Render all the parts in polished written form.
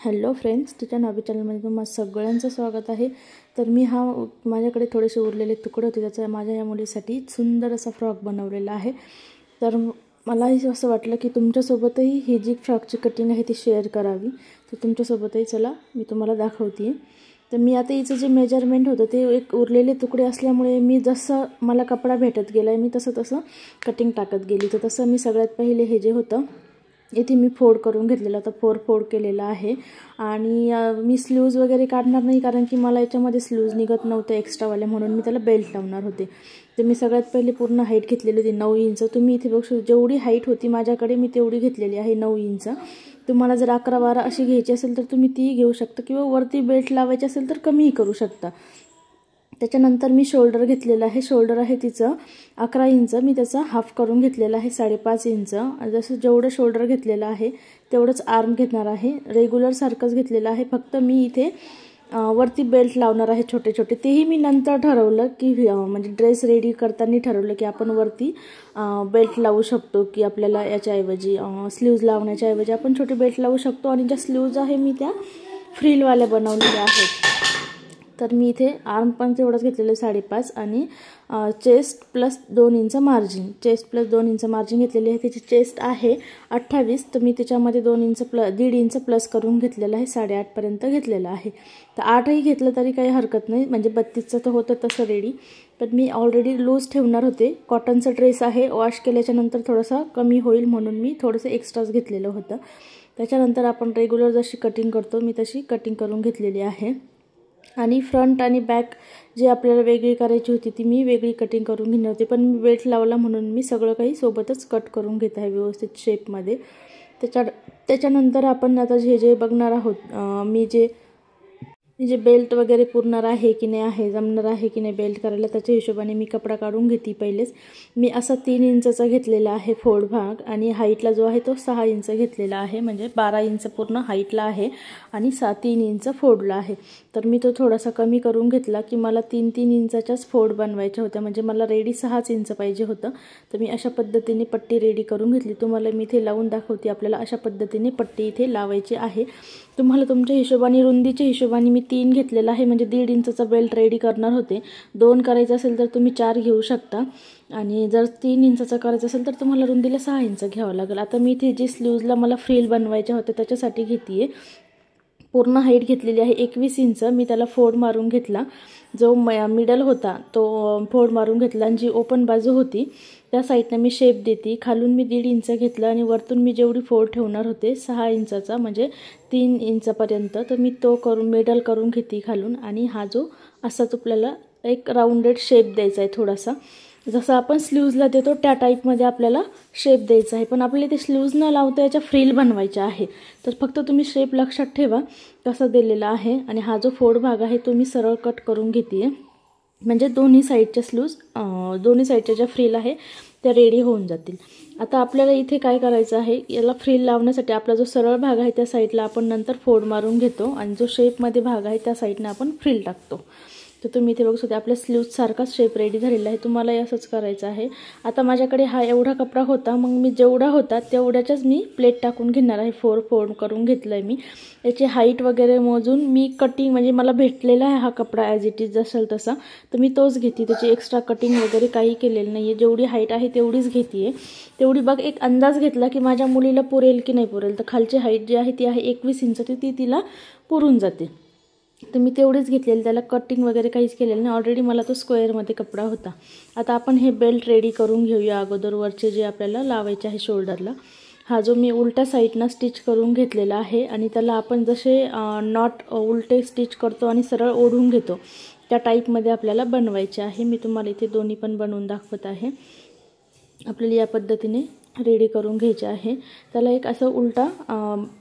Hello friends, तिच्या नावी चॅनलमध्ये तुम्हाला सगळ्यांचं स्वागत आहे। तर मी माझ्याकडे थोडेसे उरलेले तुकडे होते, त्याचा माझ्या या मुलीसाठी सुंदर असा फ्रॉक बनवलेला आहे। तर मलाही असं वाटलं की तुमच्यासोबतही ही जी फ्रॉकची कटिंग आहे ती शेअर करावी। तर तुमच्यासोबतही चला मी तुम्हाला दाखवते। तर मी आता हिचं जे मेजरमेंट होतं ते एक उरलेले तुकडे असल्यामुळे मी जसं मला कपडा भेटत गेला मी तसं कटिंग टाकत गेली। तर तसं मी सगळ्यात पहिले हे जे होतं इथे मी फोल्ड करून घेतलेला होता, 4 फोल्ड केलेला आहे। आणि मी स्लीव्ज वगैरे काढणार नाही कारण की मला याच्यामध्ये स्लीव्ज निघत नव्हते एक्स्ट्रावाले, म्हणून मी त्याला बेल्ट लावणार होते। तर मी सगळ्यात पहिले पूर्ण हाईट घेतलेली होती 9 इंच। तुम्ही इथे बघू शकता जेवढी हाईट होती माझ्याकडे मी तेवढी घेतलेली आहे 9 इंच। तुम्हाला जर 11-12 अशी घ्यायची असेल तर तुम्ही ती घेऊ शकता किंवा वरती बेल्ट लावायची असेल तर कमीही करू शकता। त्याच्यानंतर मी शोल्डर घेतलेला आहे, शोल्डर आहे तिचं 11 इंच, मी त्याचा हाफ करून घेतलेला आहे 5.5 इंच। जसं जेवढं शोल्डर घेतलेलं आहे तेवढंच आर्म घेणार आहे, रेग्युलर सारखंच घेतलेलं आहे। फक्त मी इथे वरती बेल्ट लावणार आहे छोटे छोटे, तेही मी नंतर ठरवलं की म्हणजे ड्रेस रेडी करताना ठरवलं की आपण वरती बेल्ट लावू शकतो, की आपल्याला याच्याऐवजी स्लीव्ज लावण्याच्या ऐवजी आपण छोटे बेल्ट लावू शकतो। आणि ज्या स्लीव्ज आहे मी त्या फ्रिलवाल्या बनवलेल्या आहेत। तर मी इथे आर्म पण तेवढंच घेतलेलं 5.5 आणि chest plus 2 inch margin, chest plus 2 inch margin घेतलेली आहे। त्याची चेस्ट आहे 28, तर मी त्याच्यामध्ये 2 इंच प्लस 1.5 इंच प्लस करून घेतलेलं आहे, 8.5 पर्यंत घेतलेलं आहे। तर 8ही घेतलं तरी काही हरकत नाही, म्हणजे 32चं तर होतं तसं रेडी। पण मी ऑलरेडी लूज ठेवणार होते, कॉटनचा ड्रेस आहे, वॉश केल्याच्या नंतर थोडासा कमी होईल म्हणून मी थोडंसं एक्स्ट्राच घेतलेलं होतं। त्याच्यानंतर आपण रेग्युलर जशी कटिंग करतो मी तशी कटिंग करून घेतलेली आहे। आणि फ्रंट आणि बॅक जे आपल्याला वेगळी करायची होती ती मी वेगळी कटिंग करून घेणार होती, पण मी बेल्ट लावला म्हणून मी सगळं काही सोबतच कट करून घेत आहे व्यवस्थित शेपमध्ये। त्याच्यानंतर आपण आता जे बघणार आहोत मी जे बेल्ट वगैरे पुरणार आहे की नाही आहे, जमणार आहे की नाही बेल्ट करायला, त्याच्या हिशोबाने मी कपडा काढून घेते। पहिलेच मी असा 3 इंचचा घेतलेला आहे फोल्ड भाग, आणि हाईटला जो आहे तो 6 इंच घेतलेला आहे, म्हणजे 12 इंच पूर्ण हाईटला आहे आणि 3 इंच फोल्डला आहे। तर मी तो थोडासा कमी करून घेतला की मला 3-3 इंचाच्याच फोल्ड बनवायच्या होत्या, म्हणजे मला रेडी 6 इंच पाहिजे होतं। तर मी अशा पद्धतीने पट्टी रेडी करून घेतली। तुम्हाला मी इथे लावून दाखवते, आपल्याला अशा पद्धतीने पट्टी इथे लावायची आहे। तुम्हाला तुमच्या हिशोबाने रुंदीच्या हिशोबाने मी 3 घेतलेला आहे, म्हणजे 1.5 इंचचा बेल्ट रेडी करणार होते। 2 करायचं असेल तर तुम्ही 4 घेऊ शकता, आणि जर 3 इंचचा करायचं असेल तर तुम्हाला रुंदीला 6 इंच घ्यावं लागेल। आता मी इथे जी स्लीव्जला मला फ्रिल बनवायच्या होत्या त्याच्यासाठी घेते पूर्ण हाईट घेतलेली आहे 21 इंच। मी त्याला फोल्ड मारून घेतला, जो मिडल होता तो फोल्ड मारून घेतला, आणि जी ओपन बाजू होती त्या साईडने मी शेप देते। खालून मी 1.5 इंच घेतला आणि वरतून मी जेवढी फोल्ड ठेवणार होते 6 इंचाचा, म्हणजे 3 इंचापर्यंत, तर मी तो करून मिडल करून घेते खालून। आणि हा जो असाच आपल्याला एक राऊंडेड शेप द्यायचा आहे थोडासा, जसं आपण स्लीव्जला देतो त्या टाईपमध्ये आपल्याला शेप द्यायचा आहे। पण आपल्याला ते स्लीव्ज न लावता याच्या फ्रिल बनवायच्या आहे, तर फक्त तुम्ही शेप लक्षात ठेवा कसा दिलेला आहे। आणि हा जो फोल्ड भाग आहे तो मी सरळ कट करून घेते, म्हणजे दोन्ही साईडच्या स्लीव्ज दोन्ही साईडच्या ज्या फ्रिल आहे त्या रेडी होऊन जातील। आता आपल्याला इथे काय करायचं आहे, याला फ्रिल लावण्यासाठी आपला जो सरळ भाग आहे त्या साईडला आपण नंतर फोल्ड मारून घेतो, आणि जो शेपमध्ये भाग आहे त्या साईडने आपण फ्रिल टाकतो। तर तुम्ही इथे बघू शकता आपल्या स्लीव्जसारखाच शेप रेडी झालेला आहे, तुम्हाला असंच करायचं आहे। आता माझ्याकडे हा एवढा कपडा होता, मग मी जेवढा होता तेवढ्याच्याच मी प्लेट टाकून घेणार आहे। 4 फोल्ड करून घेतलं आहे मी, याची हाईट वगैरे मोजून मी कटिंग, म्हणजे मला भेटलेला आहे हा कपडा ॲज इट इज जसेल तसा, तर मी तोच घेते, त्याची एक्स्ट्रा कटिंग वगैरे काही केलेलं नाही आहे। जेवढी हाईट आहे तेवढीच घेते आहे, तेवढी बघ एक अंदाज घेतला की माझ्या मुलीला पुरेल की नाही पुरेल, तर खालची हाईट जी आहे ती आहे 21 इंच, ती तिला पुरून जाते। तर मी तेवढीच घेतलेली, त्याला कटिंग वगैरे काहीच केलेलं नाही, ऑलरेडी मला तो स्क्वेअरमध्ये कपडा होता। आता आपण हे बेल्ट रेडी करून घेऊया अगोदर, वरचे जे आपल्याला लावायचे आहे शोल्डरला। हा जो मी उलट्या साईडनं स्टिच करून घेतलेला आहे, आणि त्याला आपण जसे नॉट उलटे स्टिच करतो आणि सरळ ओढून घेतो त्या टाईपमध्ये आपल्याला बनवायचे आहे। मी तुम्हाला इथे दोन्ही पण बनवून दाखवत आहे। आपल्याला या पद्धतीने रेडी करून घ्यायचे आहे। त्याला एक असं उलटा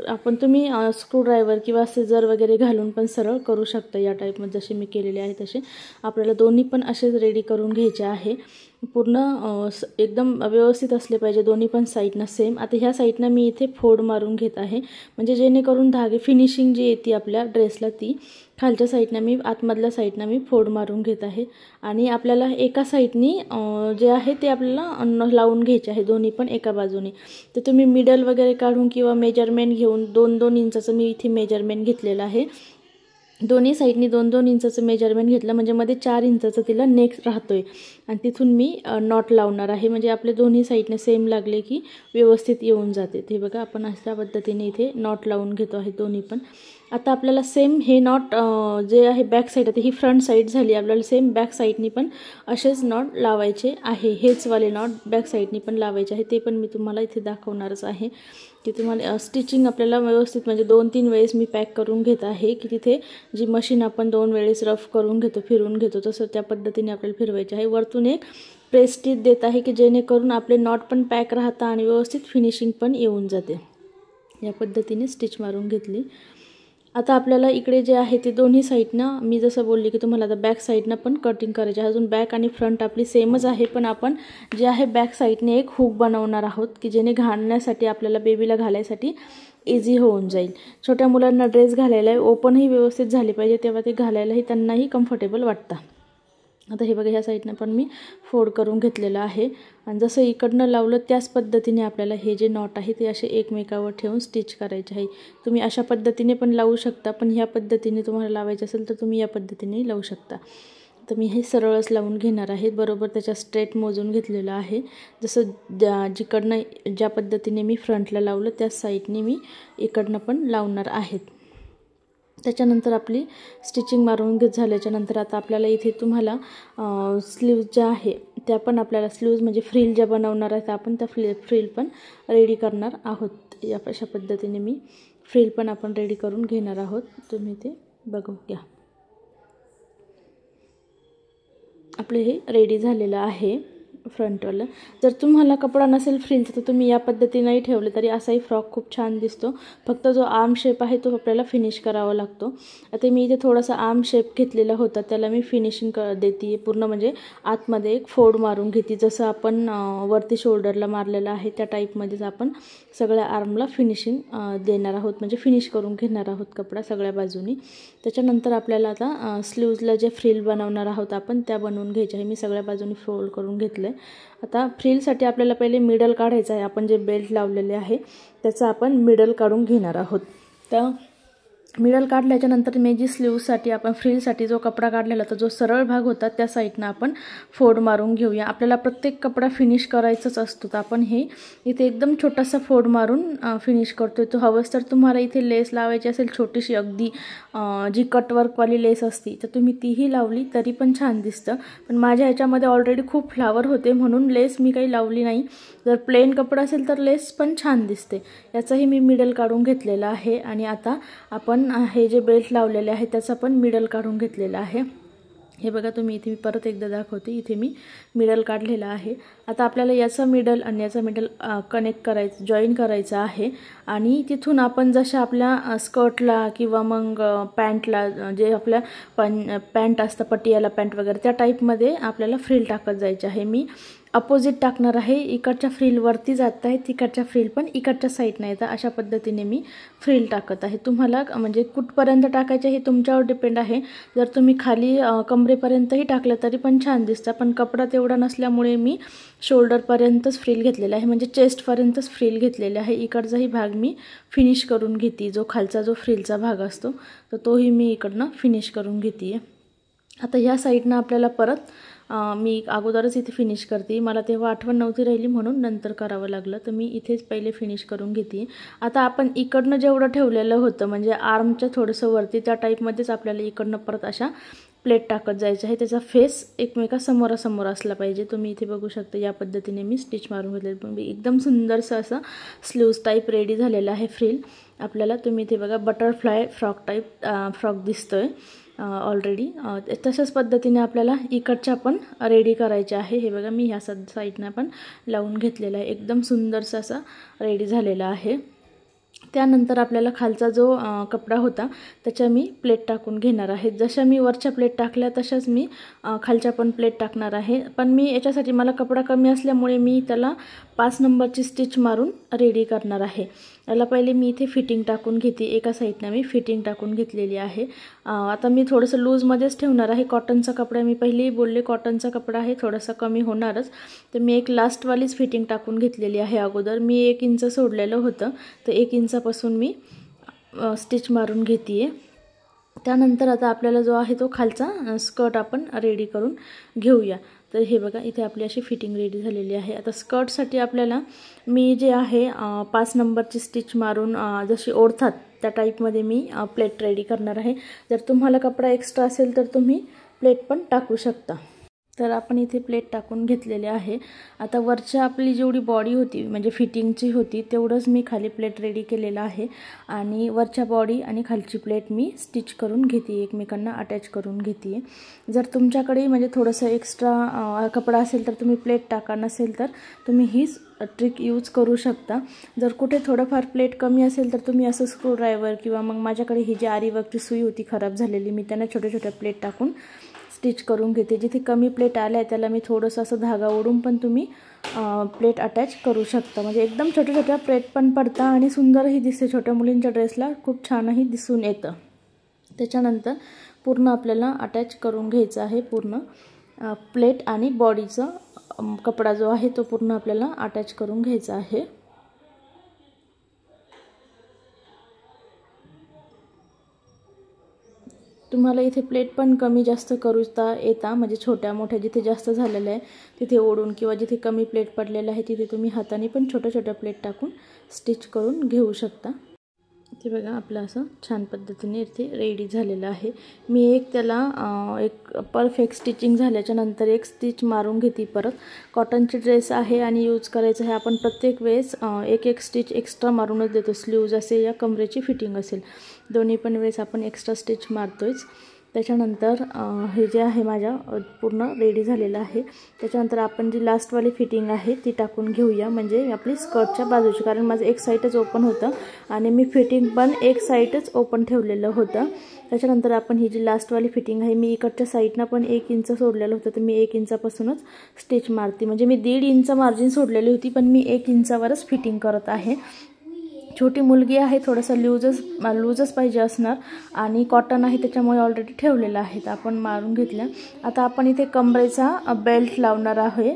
आपण तुम्ही स्क्रूड्रायव्हर किंवा सिझर वगैरे घालून पण सरळ करू शकता, या टाईपमध्ये जसे मी केलेले आहे तसे आपल्याला दोन्ही पण असेच रेडी करून घ्यायचे आहे। पूर्ण एकदम व्यवस्थित असले पाहिजे दोन्ही पण साईडनं सेम. आता ह्या साईडनं मी इथे फोड मारून घेत आहे, म्हणजे जेणेकरून धागे फिनिशिंग जी येते आपल्या ड्रेसला ती खालच्या साईडनं मी आतमधल्या साईडनं मी फोड मारून घेत आहे. आणि आपल्याला एका साईडनी जे आहे ते आपल्याला लावून घ्यायचे आहे दोन्ही पण एका बाजूने. तर तुम्ही मिडल वगैरे काढून किंवा मेजरमेंट घेऊन 2-2 इंचाचं मी इथे मेजरमेंट घेतलेलं आहे. दोन्ही साईडनी 2-2 इंचाचं मेजरमेंट घेतलं म्हणजे मध्ये 4 इंचाचं तिला नेक राहतोय. आणि तिथून मी नॉट लावणार आहे, म्हणजे आपले दोन्ही साईडने सेम लागले की व्यवस्थित येऊन जाते. ते बघा आपण अशा पद्धतीने इथे नॉट लावून घेतो आहे दोन्ही पण. आता आपल्याला सेम हे नॉट जे आहे बॅक साईड, आता ही फ्रंट साईड झाली, आपल्याला सेम बॅक साईडनी पण असेच नॉट लावायचे आहे. हेच वाले नॉट बॅक साईडनी पण लावायचे आहे, ते पण मी तुम्हाला इथे दाखवणारच आहे की तुम्हाला स्टिचिंग आपल्याला व्यवस्थित म्हणजे 2-3 वेळेस मी पॅक करून घेत आहे की तिथे जी मशीन आपण 2 वेळेस रफ करून घेतो फिरून घेतो तसं त्या पद्धतीने आपल्याला फिरवायचे आहे. वरतून एक प्रेस स्टिच देत आहे की जेणेकरून आपले नॉट पण पॅक राहतात आणि व्यवस्थित फिनिशिंग पण येऊन जाते. या पद्धतीने स्टिच मारून घेतली. आता आपल्याला इकडे जे आहे ते दोन्ही साईडनं मी जसं बोलले की तुम्हाला आता बॅक साईडनं पण कटिंग करायचे आहे. अजून बॅक आणि फ्रंट आपली सेमच आहे, पण आपण जे आहे बॅक साईडने एक हुक बनवणार आहोत की जेणे घालण्यासाठी आपल्याला बेबीला घालायसाठी इझी होऊन जाईल. छोट्या मुलांना ड्रेस घालायला ओपनही व्यवस्थित झाली पाहिजे, तेव्हा ते घालायलाही त्यांनाही कम्फर्टेबल वाटतं. आता हे बघा ह्या साईडनं पण मी फोल्ड करून घेतलेलं आहे आणि जसं इकडनं लावलं त्याच पद्धतीने आपल्याला हे जे नॉट आहे ते असे एकमेकावर ठेवून स्टिच करायचे आहे. तुम्ही अशा पद्धतीने पण लावू शकता, पण ह्या पद्धतीने तुम्हाला लावायचं असेल तर तुम्ही या पद्धतीने लावू शकता. तर मी हे सरळच लावून घेणार आहे, बरोबर त्याच्या स्ट्रेट मोजून घेतलेलं आहे. जसं जिकडनं ज्या पद्धतीने मी फ्रंटला लावलं त्याच साईडने मी इकडनं पण लावणार आहेत. त्याच्यानंतर आपली स्टिचिंग मारून झाल्याच्यानंतर आता आपल्याला इथे तुम्हाला स्लीव्ज ज्या आहे त्या पण आपल्याला स्लीव्ज म्हणजे फ्रिल ज्या बनवणार आहेत आपण त्या फ्रिल पण रेडी करणार आहोत. या अशा पद्धतीने मी फ्रिल पण आपण रेडी करून घेणार आहोत. तुम्ही ते बघू घ्या. आपले हे रेडी झालेलं आहे फ्रंटवालं. जर तुम्हाला कपडा नसेल फ्रिलचा तर तुम्ही या पद्धतीनेही ठेवले तरी असाही फ्रॉक खूप छान दिसतो. फक्त जो आर्म शेप आहे तो आपल्याला फिनिश करावा लागतो. आता मी इथे थोडासा आर्म शेप घेतलेला होता, त्याला मी फिनिशिंग देते पूर्ण, म्हणजे आतमध्ये एक फोड मारून घेते. जसं आपण वरती शोल्डरला मारलेलं आहे त्या टाईपमध्येच आपण सगळ्या आर्मला फिनिशिंग देणार आहोत, म्हणजे फिनिश करून घेणार आहोत कपडा सगळ्या बाजूनी. त्याच्यानंतर आपल्याला आता स्लीव्जला जे फ्रिल बनवणार आहोत आपण त्या बनवून घ्यायचे आहे. मी सगळ्या बाजूनी फोल्ड करून घेतलं. आता फ्रिलसाठी आपल्याला पहिले मिडल काढायचं आहे. आपण जे बेल्ट लावलेले आहे त्याचं आपण मिडल काढून घेणार आहोत. तर मिडल काढल्याच्यानंतर मी जी स्लीव्जसाठी आपण फ्रिलसाठी जो कपडा काढलेला तर जो सरळ भाग होता त्या साईडनं आपण फोड मारून घेऊया. आपल्याला प्रत्येक कपडा फिनिश करायचाच असतो, तर आपण हे इथे एकदम छोटासा फोड मारून फिनिश करतोय. तो हवंच तर तुम्हाला इथे लेस लावायची असेल छोटीशी, अगदी जी कटवर्कवाली लेस असती तर तुम्ही तीही लावली तरी पण छान दिसतं. पण माझ्या ह्याच्यामध्ये ऑलरेडी खूप फ्लावर होते म्हणून लेस मी काही लावली नाही. जर प्लेन कपडा असेल तर लेस पण छान दिसते. याचाही मी मिडल काढून घेतलेला आहे. आणि आता आपण हे जे बेल्ट लावलेले आहे त्याचा पण मिडल काढून घेतलेला आहे. हे बघा तुम्ही इथे मी परत एकदा दाखवते. इथे मी मिडल काढलेला आहे. आता आपल्याला याचा मिडल आणि याचा मिडल कनेक्ट करायचं, जॉईन करायचं आहे. आणि तिथून आपण जशा आपल्या स्कर्टला किंवा मग पॅन्टला जे आपल्या पॅन्ट असतं पटियाला पॅन्ट वगैरे त्या टाईपमध्ये आपल्याला फ्रिल टाकत जायचे आहे. मी अपोजिट टाकणार आहे. इकडच्या फ्रिलवरती जात आहे, तिकडच्या फ्रिल पण इकडच्या साईडनं येतं. अशा पद्धतीने मी फ्रिल टाकत आहे. तुम्हाला म्हणजे कुठपर्यंत टाकायचे हे तुमच्यावर डिपेंड आहे. जर तुम्ही खाली कमरेपर्यंतही टाकलं तरी पण छान दिसतं, पण कपडा तेवढा नसल्यामुळे मी शोल्डरपर्यंतच फ्रिल घेतलेला आहे, म्हणजे चेस्टपर्यंतच फ्रिल घेतलेला आहे. इकडचाही भाग मी फिनिश करून घेते. जो खालचा जो फ्रिलचा भाग असतो तर तोही मी इकडनं फिनिश करून घेते. आता ह्या साईडनं आपल्याला परत मी अगोदरच इथे फिनिश करते. मला तेव्हा आठवण नव्हती राहिली म्हणून नंतर करावं लागलं, तर मी इथेच पहिले फिनिश करून घेते. आता आपण इकडनं जेवढं ठेवलेलं होतं म्हणजे आर्मच्या थोडंसं वरती त्या टाईपमध्येच आपल्याला इकडनं परत अशा प्लेट टाकत जायचं आहे. त्याचा फेस एकमेकासमोरासमोर असला पाहिजे. तुम्ही इथे बघू शकता या पद्धतीने मी स्टिच मारून घेतलेलं. एकदम सुंदरसं असं स्लीव्ज टाईप रेडी झालेलं आहे फ्रिल आपल्याला. तुम्ही इथे बघा बटरफ्लाय फ्रॉक टाईप फ्रॉक दिसतोय ऑलरेडी. तशाच पद्धतीने आपल्याला इकडच्या पण रेडी करायचे आहे. हे बघा मी ह्या साईडनं पण लावून घेतलेलं आहे. एकदम सुंदरसं असं रेडी झालेलं आहे. त्यानंतर आपल्याला खालचा जो कपडा होता त्याच्या मी प्लेट टाकून घेणार आहे। जशा मी वरच्या प्लेट टाकल्या तशाच मी खालच्या पण प्लेट टाकणार आहे। पण मी याच्यासाठी मला कपडा कमी असल्यामुळे मी त्याला 5 नंबरची स्टिच मारून रेडी करणार आहे। याला पहिले मी इथे फिटिंग टाकून घेते, एका साईडने मी फिटिंग टाकून घेतलेली आहे। आता मी थोडंसं लूजमध्येच ठेवणार आहे। कॉटनचा कपडा मी पहिलेही बोलले कॉटनचा कपडा आहे थोडासा कमी होणारच, तर मी एक लास्टवालीच फिटिंग टाकून घेतलेली आहे। अगोदर मी 1 इंच सोडलेलं होतं, तर 1 इंचापासून मी स्टिच मारून घेते। त्यानंतर आता आपल्याला जो आहे तो खालचा स्कर्ट आपण रेडी करून घेऊया। तर हे बघा इथे आपली अशी फिटिंग रेडी झालेली आहे। आता स्कर्टसाठी आपल्याला मी जे आहे 5 नंबरची स्टिच मारून जशी ओढतात त्या टाईपमध्ये मी प्लेट रेडी करणार आहे। जर तुम्हाला कपडा एक्स्ट्रा असेल तर तुम्ही प्लेट पण टाकू शकता। तर आपण इथे प्लेट टाकून घेतलेले आहे। आता वरच्या आपली जेवढी बॉडी होती म्हणजे फिटिंगची होती तेवढंच मी खाली प्लेट रेडी केलेलं आहे आणि वरच्या बॉडी आणि खालची प्लेट मी स्टिच करून घेते, एकमेकांना अटॅच करून घेते। जर तुमच्याकडे म्हणजे थोडंसं एक्स्ट्रा कपडा असेल तर तुम्ही प्लेट टाका, नसेल तर तुम्ही हीच ट्रिक यूज करू शकता। जर कुठे थोडंफार प्लेट कमी असेल तर तुम्ही असं स्क्रूड्रायव्हर किंवा मग माझ्याकडे ही जी आरी वर्कची सुई होती खराब झालेली, मी त्यांना छोट्या छोट्या प्लेट टाकून स्टिच करून घेते। जिथे कमी प्लेट आल्या त्याला मी थोडंसं असं धागा ओढून पण तुम्ही प्लेट अटॅच करू शकता, म्हणजे एकदम छोट्या छोट्या प्लेट पण पडता आणि सुंदरही दिसते, छोट्या मुलींच्या ड्रेसला खूप छानही दिसून येतं। त्याच्यानंतर पूर्ण आपल्याला अटॅच करून घ्यायचं आहे, पूर्ण प्लेट आणि बॉडीचा कपडा जो आहे तो पूर्ण आपल्याला अटॅच करून घ्यायचा आहे। तुम्हाला इथे प्लेट पण कमी जास्त करूता येता, म्हणजे छोट्या मोठ्या जिथे जास्त झालेलं आहे तिथे ओढून किंवा जिथे कमी प्लेट पडलेलं आहे तिथे तुम्ही हाताने पण छोट्या छोट्या प्लेट टाकून स्टिच करून घेऊ शकता। ते बघा आपलं असं छान पद्धतीने इथे रेडी झालेलं आहे। मी एक परफेक्ट स्टिचिंग झाल्याच्या नंतर एक स्टिच मारून घेते परत। कॉटनची ड्रेस आहे आणि यूज करायचं आहे आपण प्रत्येक वेळेस एक एक स्टिच एक्स्ट्रा मारूनच देतो, स्लीव्ज असेल या कमरेची फिटिंग असेल दोन्ही पण वेळेस आपण एक्स्ट्रा स्टिच मारतोयच। त्याच्यानंतर हे जे आहे माझ्या पूर्ण रेडी झालेलं आहे। त्याच्यानंतर आपण जी लास्टवाली फिटिंग आहे ती टाकून घेऊया, म्हणजे आपली स्कर्टच्या बाजूची, कारण माझं एक साईडच ओपन होतं आणि मी फिटिंग पण एक साईडच ओपन ठेवलेलं होतं। त्याच्यानंतर आपण ही जी लास्टवाली फिटिंग आहे मी इकडच्या साईडनं पण 1 इंच सोडलेलं होतं, तर मी 1 इंचापासूनच स्टिच मारते, म्हणजे मी 1.5 इंच मार्जिन सोडलेली होती पण मी 1 इंचावरच फिटिंग करत आहे। छोटी मुलगी आहे, थोडंसं लूजच पाहिजे असणार आणि कॉटन आहे त्याच्यामुळे ऑलरेडी ठेवलेलं आहे, तर आपण मारून घेतल्या। आता आपण इथे कमरेचा बेल्ट लावणार आहे।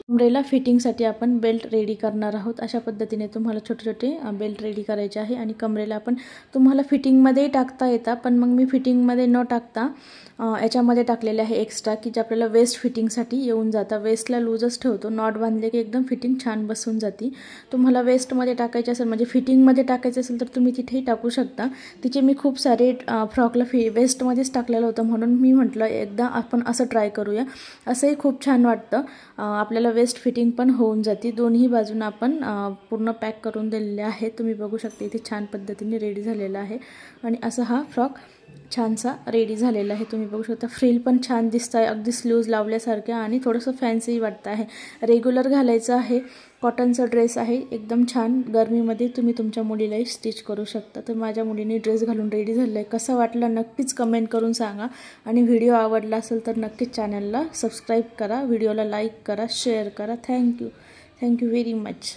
कमरेला फिटिंगसाठी आपण बेल्ट रेडी करणार आहोत। अशा पद्धतीने तुम्हाला छोटे छोटे बेल्ट रेडी करायचे आहे आणि कमरेला आपण तुम्हाला फिटिंगमध्येही टाकता येतात, पण मग मी फिटिंगमध्ये न टाकता याच्यामध्ये टाकलेले आहे एक्स्ट्रा, की जे आपल्याला वेस्ट फिटिंगसाठी येऊन जातं। वेस्टला लूजच ठेवतो, नॉट बांधले की एकदम फिटिंग छान बसून जाते। तुम्हाला वेस्टमध्ये टाकायचे असेल म्हणजे फिटिंगमध्ये टाकायचं असेल तर तुम्ही तिथेही टाकू शकता। तिचे मी खूप सारे फ्रॉकला वेस्टमध्येच टाकलेलं होतं, म्हणून मी म्हटलं एकदा आपण असं ट्राय करूया, असंही खूप छान वाटतं। आपल्याला वेस्ट फिटिंग पण होऊन जाते। दोन्ही बाजूने आपण पूर्ण पॅक करून दिलेले आहे। तुम्ही बघू शकता इथे छान पद्धतीने रेडी झालेला आहे आणि असा हा फ्रॉक छानसा रेडी झालेला आहे। तुम्ही बघू शकता फ्रिल पण छान दिसत आहे, अगदी स्लीव्ज लावल्यासारख्या आणि थोडंसं फॅन्सी वाटतं आहे। रेग्युलर घालायचं आहे, कॉटनचा ड्रेस आहे, एकदम छान गरमीमध्ये तुम्ही तुमच्या मुलीलाही स्टिच करू शकता। तर माझ्या मुलीने ड्रेस घालून रेडी झालेला आहे, कसा वाटला नक्कीच कमेंट करून सांगा आणि व्हिडिओ आवडला असेल तर नक्कीच चॅनलला सबस्क्राईब करा, व्हिडिओला लाईक करा, शेअर करा। Thank you very much.